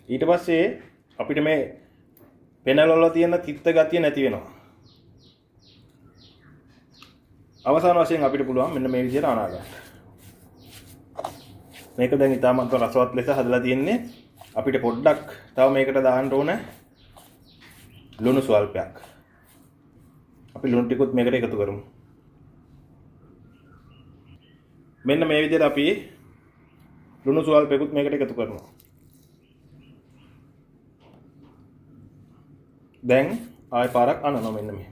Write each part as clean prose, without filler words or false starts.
ඊට පස්සේ අපිට මේ පෙනල වල තියෙන තිත්ත ගතිය නැති වෙනවා. අවසාන වශයෙන් අපිට පුළුවන් මෙන්න මේ විදිහට අනා ගන්න. මේක දැන් ඉතාමත් රසවත් ලෙස හදලා තියෙන්නේ. අපිට පොඩ්ඩක් තව මේකට දාන්න ඕන ලුණු ස්වල්පයක්. අපි ලුණු ටිකුත් මේකට එකතු කරමු. මෙන්න මේ විදිහට අපි ලුණු ස්වල්පයකුත් මේකට එකතු කරනවා. දැන් ආයෙ පාරක් අනනවා මෙන්න මේ.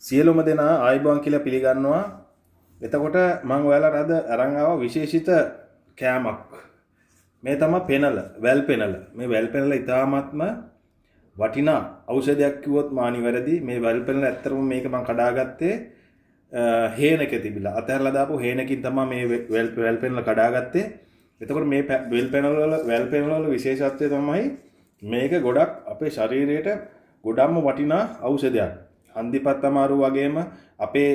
සියලුම දෙනා ආයිබෝන් කියලා පිළිගන්නවා. එතකොට මම ඔයාලට අද අරන් ආවා විශේෂිත කෑමක්. මේ තමයි පෙනල, වැල් පෙනල. මේ වැල් පෙනල ඉතාමත්ම වටිනා ඖෂධයක් කිව්වොත් මා නිවැරදි. මේ වැල් පෙනල ඇත්තටම මේක මම කඩාගත්තේ හේනක තිබිලා. අතහැරලා දාපු හේනකින් තමයි මේ වැල් පෙනල කඩාගත්තේ. එතකොට මේ වැල් පෙනල වල විශේෂත්වය තමයි මේක ගොඩක් අපේ ශරීරයට ගොඩක්ම වටිනා ඖෂධයක්. හන්දිපත් අමාරු වගේම අපේ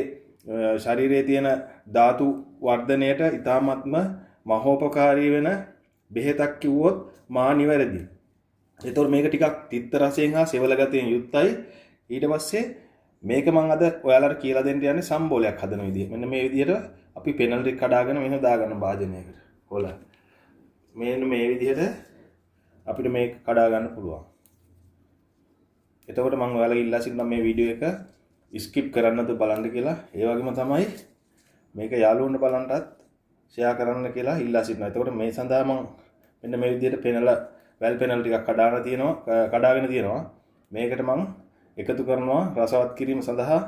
ශරීරයේ තියෙන ධාතු වර්ධනයට ඉතාමත්ම මහෝපකාරී වෙන බෙහෙතක් කිව්වොත් මා නිවැරදි. ඒතකොට මේක ටිකක් තිත්ත රසයෙන් හා සෙවල ගතියෙන් යුක්තයි. ඊට පස්සේ මේක මම අද ඔයාලට කියලා දෙන්න යන්නේ සම්බෝලයක් හදන විදිය. මෙන්න මේ විදියට අපි පෙනල් ටික කඩාගෙන මෙහෙම දාගන්න භාජනයකට. හොල. මෙන්න මේ විදියට අපිට මේක කඩා ගන්න පුළුවන්. එතකොට මම ඔයාලගේ ඉල්ලා සිටින මේ වීඩියෝ එක ස්කිප් කරන්න නැතුව බලන්න කියලා. ඒ වගේම තමයි මේක යාළුවන්ට බලන්නටත් ෂෙයා කරන්න කියලා ඉල්ලා සිටිනවා. එතකොට මේ සඳහා මම මෙන්න මේ විදිහට වැල් පෙනල් ටිකක් කඩාගෙන තියෙනවා. මේකට මම එකතු කරනවා රසවත් කිරීම සඳහා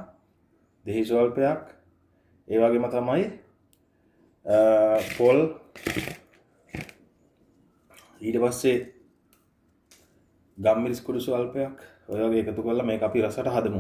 දෙහි ස්වල්පයක්. ඒ වගේම තමයි පොල්. ඊට පස්සේ ගම්මිරිස් කුඩු ස්වල්පයක්. ඔය වගේ එකතු කරලා මේක අපි රසට හදමු.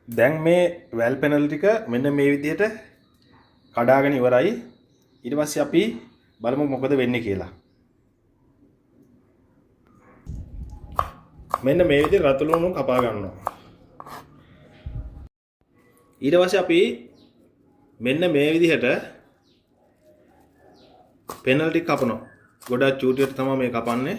දැන් මේ වැල් පෙනල් ටික මෙන්න මේ විදිහට කඩාගෙන ඉවරයි. ඊට පස්සේ අපි බලමු මොකද වෙන්නේ කියලා. මෙන්න මේ විදිහට රතු ලුණු කපා ගන්නවා. ඊට පස්සේ අපි මෙන්න මේ විදිහට පෙනල් ටික කපනවා. ගොඩක් චූටියට තමයි මේ කපන්නේ.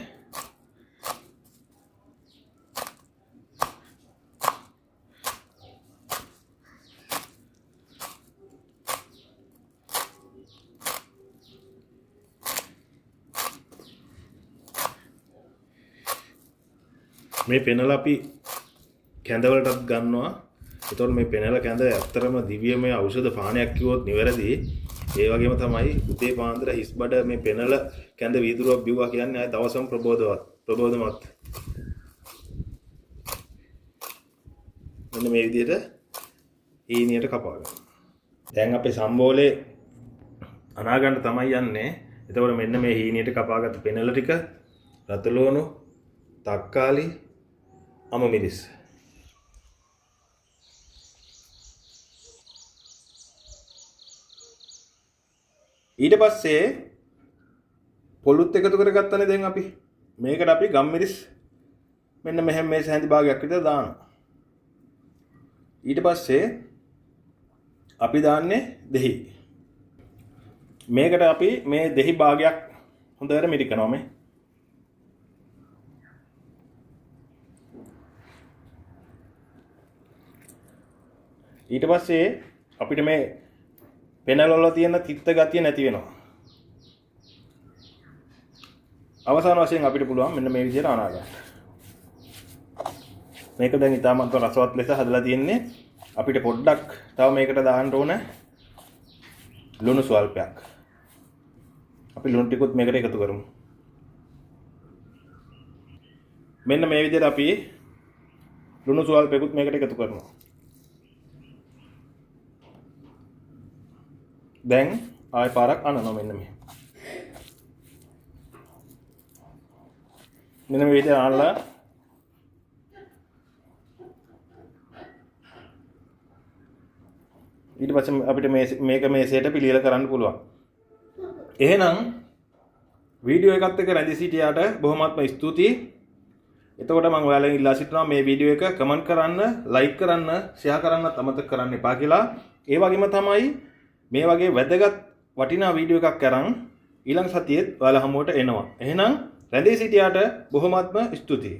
මේ පෙනල අපි කැඳවලටත් ගන්නවා. එතකොට මේ පෙනල කැඳ ඇත්තරම දිව්‍යමය ඖෂධ පානයක් කිව්වොත් නිවැරදි. ඒ වගේම තමයි උදේ පාන්දර හිස්බඩ මේ පෙනල කැඳ වීදුරුවක් බිව්වා කියන්නේ ආය දවසම ප්‍රබෝධමත්. මෙන්න මේ විදිහට ඊනියට කපා ගන්න. දැන් අපේ සම්බෝලේ අනා ගන්න තමයි යන්නේ. එතකොට මෙන්න මේ හීනියට කපාගත්ත පෙනල ටික රතුලුණු, තක්කාලි, අමු මිරිස්. ඊට පස්සේ පොළුත් එකතු කරගත්තනේ දැන් අපි. මේකට අපි ගම්මිරිස් මෙන්න මෙහෙම මේ සැඳි භාගයක් විතර දානවා. ඊට පස්සේ අපි දාන්නේ දෙහි. මේකට අපි මේ දෙහි භාගයක් හොඳට මිරිකනවා මේ. ඊට පස්සේ අපිට මේ පෙනල වල තියෙන තිත්ත ගතිය නැති වෙනවා. අවසාන වශයෙන් අපිට පුළුවන් මෙන්න මේ විදිහට අනා ගන්න. මේක දැන් ඉතාමත් රසවත් ලෙස හදලා තියෙන්නේ. අපිට පොඩ්ඩක් තව මේකට දාන්න ඕන ලුණු ස්වල්පයක්. අපි ලුණු ටිකුත් මේකට එකතු කරමු. මෙන්න මේ විදිහට අපි ලුණු ස්වල්පයකුත් මේකට එකතු කරනවා. දැන් ආයෙ පාරක් අනනවා මෙන්න මේ. මෙන්න මේ විදිහට අනලා ඊට පස්සේ අපිට මේක මේසයට පිළියෙල කරන්න පුළුවන්. එහෙනම් වීඩියෝ එකත් එක්ක රැඳී සිටියාට බොහොමත්ම ස්තුතියි. එතකොට මම ඔයාලගෙන් ඉල්ලා සිටිනවා මේ වීඩියෝ එක කමෙන්ට් කරන්න, ලයික් කරන්න, ෂෙයා කරන්නත් අමතක කරන්න එපා කියලා. ඒ වගේම තමයි මේ වගේ වැදගත් වටිනා වීඩියෝ එකක් අරන් ඊළඟ සතියේත් ඔයාලා හමුවට එනවා. එහෙනම් රැඳී සිටියාට බොහොමත්ම ස්තුතියි.